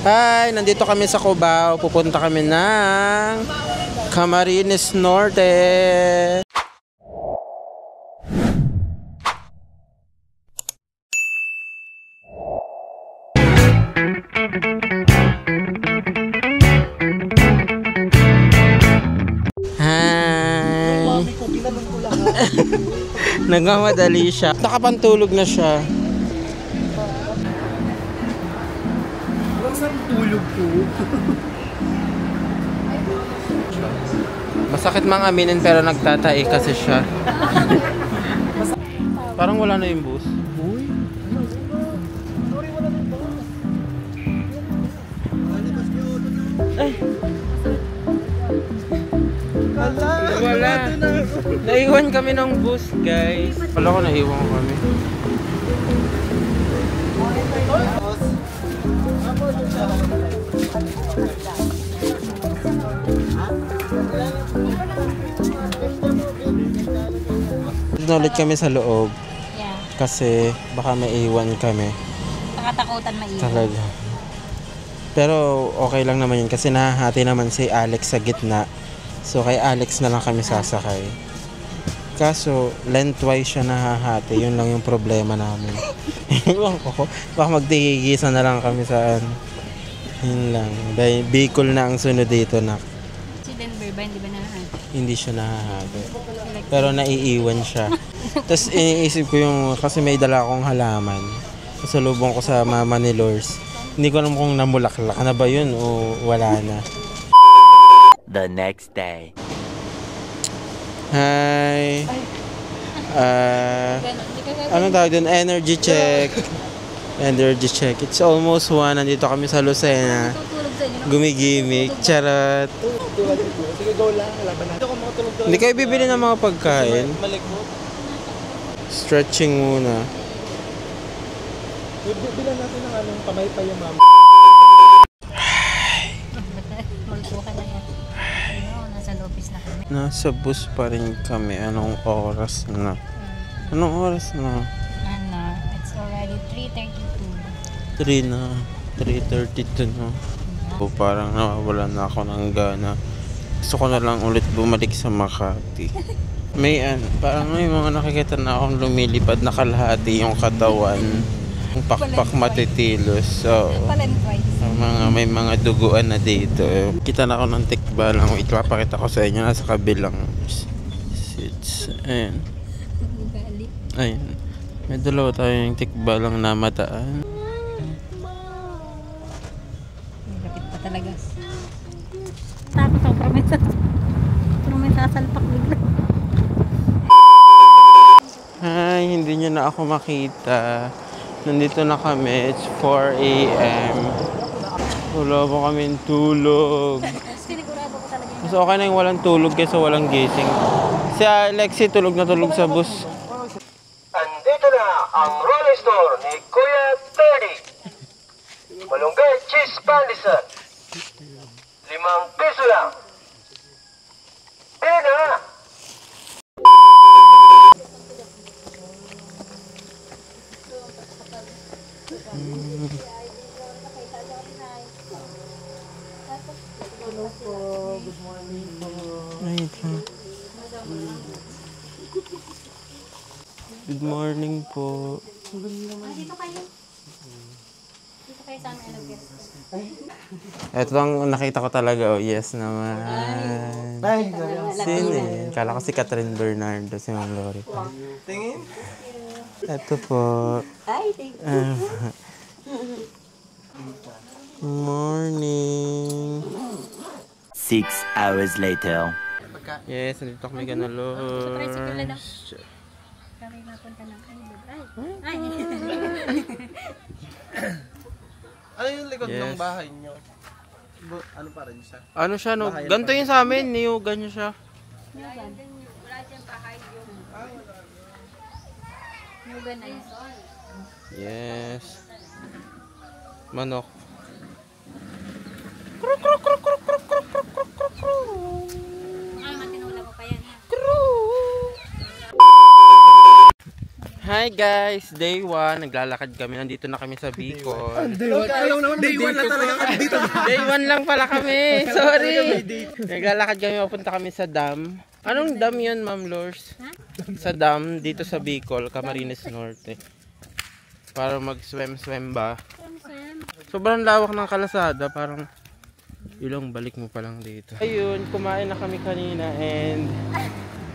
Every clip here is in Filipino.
Hi, nandito kami sa Cubao. Pupunta kami ng Camarines Norte. Hi. Nagmamadali siya. Nakapantulog na siya. Saan tulog po? Masakit mang aminin pero nagtatai kasi siya. Parang wala na yung bus. Uy, sorry, wala na ba? Ay, wala. naiwan kami ng bus, guys. Wala ko, naiwan ko kami. Ulit kami sa loob. Yeah. Kasi baka maiwan kami. Nakatakutan maiwan. Talaga. Pero okay lang naman yun kasi nahahati naman si Alex sa gitna. So kay Alex na lang kami sasakay. Kaso lengthwise siya nahahati. Yun lang yung problema namin. Ewan ko. Baka magtigigisa na lang kami sa yun lang. Dahil Bicol na ang sunod dito na. Si Denver ba? Hindi ba nahahati? Hindi siya nahahati. Pero naiiwan siya. Tapos iniisip ko yung, kasi may dala akong halaman. Kasalubong ko sa mama ni Lors. Hindi ko alam kung namulaklak na ba yun o wala na. The next day. Hi. Anong tawag dun? Energy check. Energy check. It's almost 1. Nandito kami sa Lucena. Gumigimik. Charot. Sige, go lang. Laban natin. Ako makatulog talaga. Hindi kayo bibili ng mga pagkain. Malikot. Stretching muna. Bilan natin ng anong kamay pa yung mama. Multo ka na yan. Ano, nasa lopis na kami. Nasa bus pa rin kami. Anong oras na? Anong oras na? Ano, it's already 3:32. 3 na. 3:32 na. O, parang nawawala na ako ng gana. Gusto ko na lang ulit bumalik sa Makati. May parang may mga nakikita na akong lumilipad na kalahati yung katawan. Yung pakpak matitilos. So, may mga duguan na dito. Kita na ako ng tikbalang. Ipapakita ko sa inyo. Nasa kabilang seats. Ayan. Ayan. May dalawa tayong tikbalang na mataan. Lapit pa talaga. Takot ako. Pero may sasalpak bigla. Hi, hindi nyo na ako makita. Nandito na kami. It's 4 AM. Wala pa kaming tulog. Sinigurado ko talaga yun. Mas okay na yung walang tulog kaysa walang gising. Si Alexi tulog na tulog sa bus. Andito na ang Rolling Store ni Kuya 30. Malunggay cheese pandesal. 5 piso lang. Bili na! Hello po. Good morning po. Good morning po. Dito kayo. Dito kayo sa amin. Ito ang nakita ko talaga. Oh, yes naman. Ay, Sino eh? Kala ko si Catherine Bernardo, si Ma'am Lori. tingin. Ito po. Ay, thank you. Morning. 6 hours later. Yes, nandito kami ganalo. Tricycle na lang. Kami napunta ng ay. Ano yung likod Yes. ng bahay nyo? Ano pa rin siya? Ano siya, no? Ganito yun sa amin. Niyugan niyo siya. Nugan na yun. Yes. Manok. Ay, matinula ko pa yan. Hi guys! Day 1. Naglalakad kami. Nandito na kami sa Bicol. Day 1 na talaga kami dito. Day 1 lang pala kami. Sorry. Naglalakad kami. Papunta kami sa dam. Anong dam yun, Ma'am Lors? Sa dam dito sa Bicol, Camarines Norte. Para mag-swim ba? Sobrang lawak ng kalasada. Parang ilong balik mo pa lang dito. Ayun, kumain na kami kanina and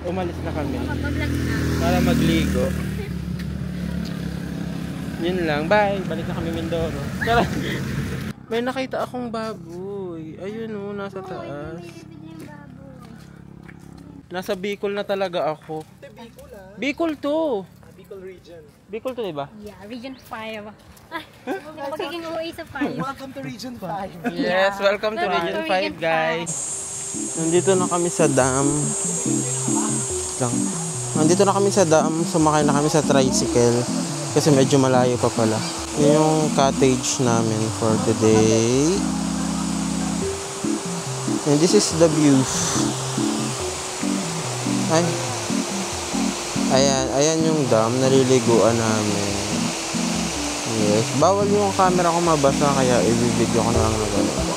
umalis na kami para magligo. Yun lang, bye. Balik na kami Mindoro. May nakita akong baboy. Ayun o, nasa taas. Nasa Bicol na talaga ako. Bicol to. Bicol region. Bicol to, diba? Yeah, Region 5. Ay, magiging OA sa 5. Welcome to Region 5. Yes, welcome to Region 5, guys. Nandito na kami sa dam. Nandito na kami sa dam. Sumakay na kami sa tricycle. Kasi medyo malayo pa pala. Yun yung cottage namin for today. And this is the view. Ay. Ayan yung dam. Naliliguan namin. Yes. Bawal yung camera ko mabasa kaya i-video ko na lang na gano'n.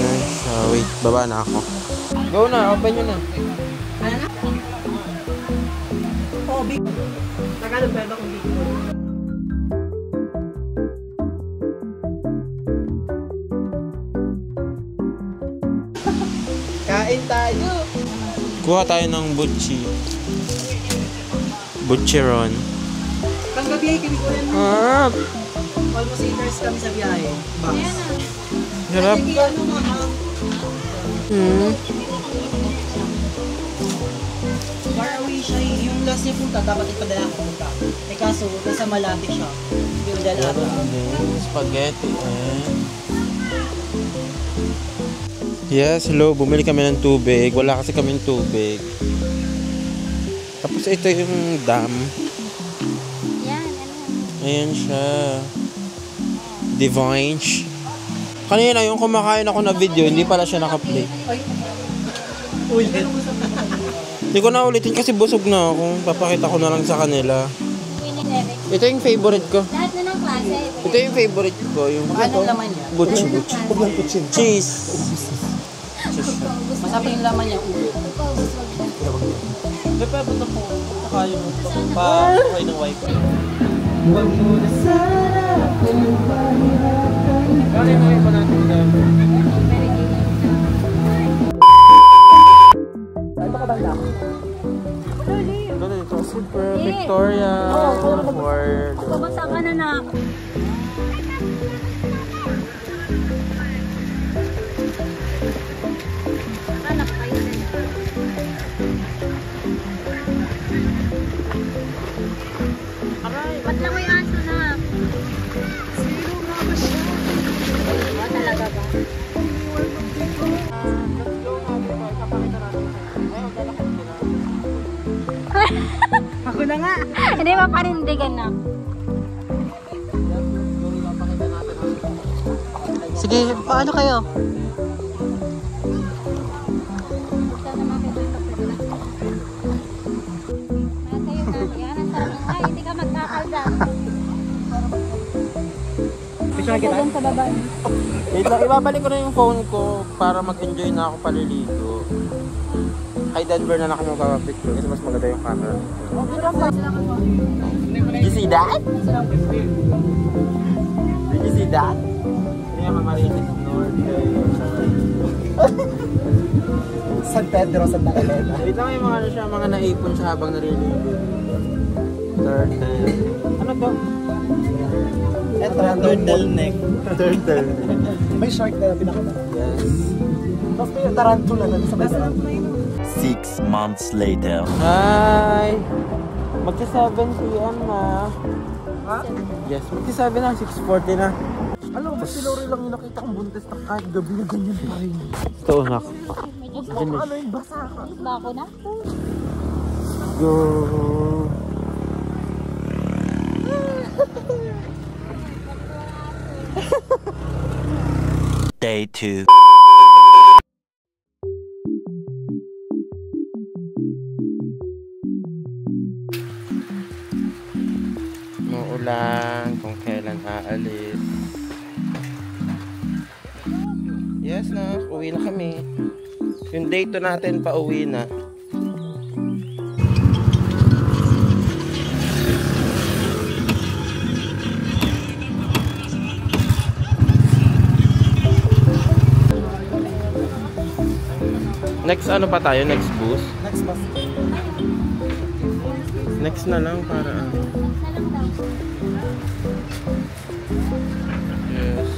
Yes. Wait. Baba na ako. Go na. Open nyo na. Oh, Bicol. Tagalog ba kung Bicol? Kain tayo. Kuha tayo ng butchi. Butcheron. Panggabi ay kami ko yan. Almost 8 hours kami sa biyahe. Bangs. Sarap. Ano mga far away siya eh. Yung last niya punta, dapat ipadala ko punta. Eh kaso, nasa Malate siya. Hindi ko dala ako. Spaghetti Yes, hello. Bumili kami ng tubig. Wala kasi kaming tubig. Tapos ito yung dam. Yan, Ayan siya. Divine. Kanina yung kumakain ako na video, hindi pala siya naka-play. Ulit. Hindi ko na ulitin kasi busog na ako. Papakita ko na lang sa kanila. Winning Eric. Ito yung favorite ko. Lahat na ng klase. Ito yung favorite ko. Yung Anong laman niya? butchi. Cheese. Masarap yung laman niya, ulo. May papunta po. Saka yung pa-okay ng wifi. Huwag mo na sana kung mahirapan. Bakit mo yung panatong dam? Ito, Super Victoria Award. Babasa ka na na. Anak kayo na. Ba't lang may aso na? Sino nga ba siya? Ba talaga ba? Ako na nga. Hindi ba panindigan na? Sige, paano kayo? Buksan naman kayo dito. Natayo na. Yan ang sarap ng ay, hindi ka magkakaldan. Picture kita? Doon sa baba. Wait lang, ibabalik ko na yung phone ko para mag-enjoy na ako paliligo. Kay Denver na lang kami magpapicture kasi mas maganda yung camera. Did you see that? Did you see that? Hindi nga Camarines Norte. San Pedro, Santa Elena. Wait lang yung mga ano siya, mga naipon siya habang nariligo. Turtle. Ano to? Ito, turtleneck. Turtle. May shark na pinakita. Yes. Tapos yung tarantula na sa tarantula. 6 months later. Hi! Magsa 7 p.m. na. Ha? Yes, magsa 7 na, 6:40 na. Alam mo, si Lori lang yung nakita kong buntis na kahit gabi na ganyan pa rin. Ito, nak. Ano yung basa ka? Bako na? Go! Day 2. guys. Yes na, uwi na kami. Yung date natin pa uwi na. Next ano pa tayo? Next bus? Next bus. Next na lang para yes.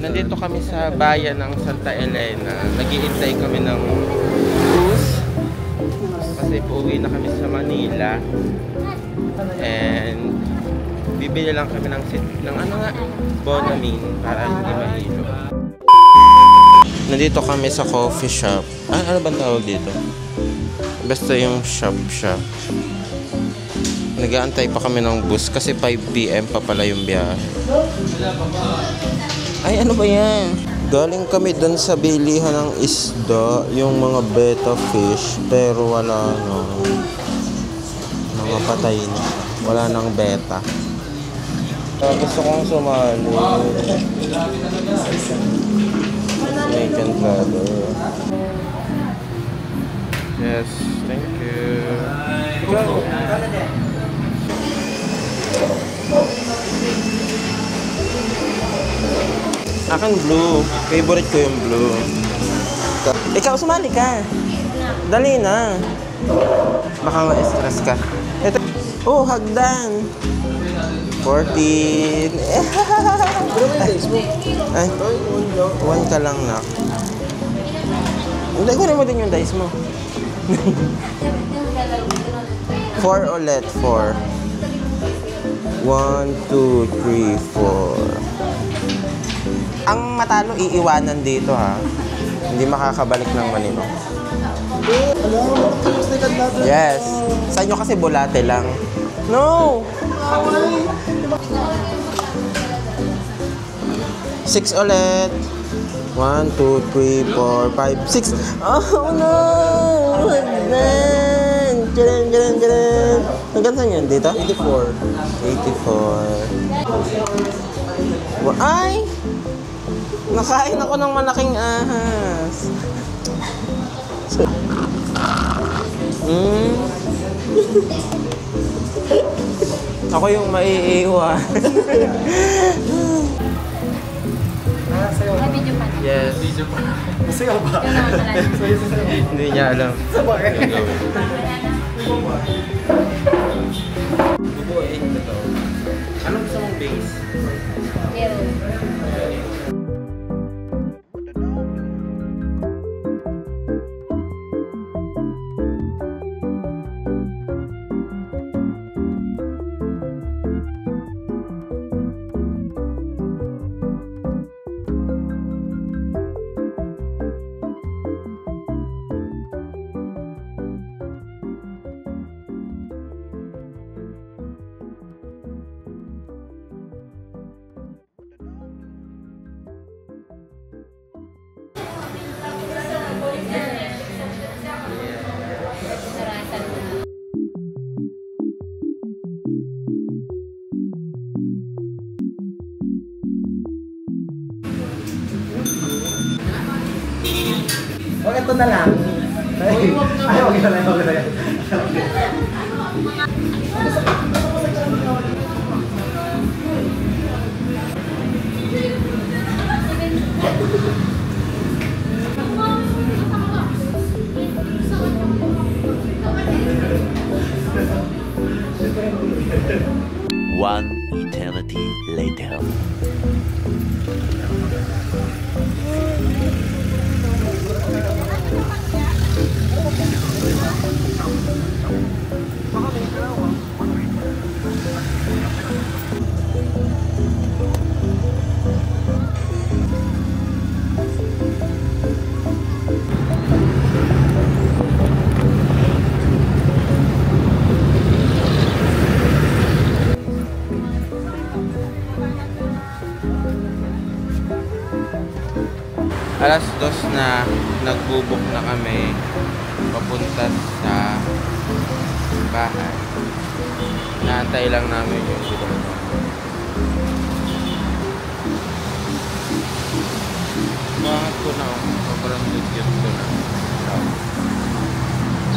Nandito kami sa bayan ng Santa Elena. Nag-iintay kami ng bus kasi pauwi na kami sa Manila. And bibili lang kami ng ano nga, Bonamine para hindi mahilo. Nandito kami sa coffee shop. Ano bang tawag dito? Basta yung shop. Nag-aantay pa kami ng bus kasi 5 PM pa pala yung biyahe. Ay, ano ba yan? Galing kami dun sa bilihan ng isda, yung mga betta fish, pero wala na. Mga patay na. Wala nang betta. Gusto kong sumali. Snake and ladder. Yes, thank you. Go! Akin blue. Favorite ko yung blue. Ikaw, sumali ka. Dali na. Baka ma-stress ka. Ito. Oh, hagdan. 14. Ay, 1 ka lang na. Hindi, kunin mo din yung dice mo. 4 ulit. 4. 1, 2, 3, 4. Ang matalo iiwanan dito ha. Hindi makakabalik ng manino. Yes. Sa inyo kasi bulate lang. No! 6 ulit. 1, 2, 3, 4, 5, 6. Oh no! Hagdan! Jalan. Hanggang saan yun? Dito? 84. Ay! Nakain ako ng malaking ahas. Ako yung maiiwan. Video pa. Yes. Masaya ba? Hindi niya alam. Bubuin ito. Anong gusto mong base? Meron. O, ito na lang. Ay, wag na lang. One eternity later. Alas 2 na, nagbubok na kami. papunta sa bahay. Inaantay lang namin yung bilog. Bakit ko na, sobrang dugyot ko na.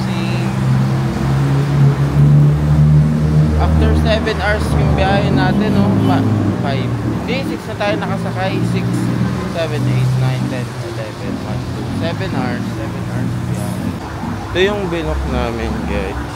See, after 7 hours yung biyahe natin, no? 5. Hindi, 6 na tayo nakasakay. 6, 7, 8, 9, 10, 11, 1, 2. 7 hours biyahe. Ito yung binok namin, guys.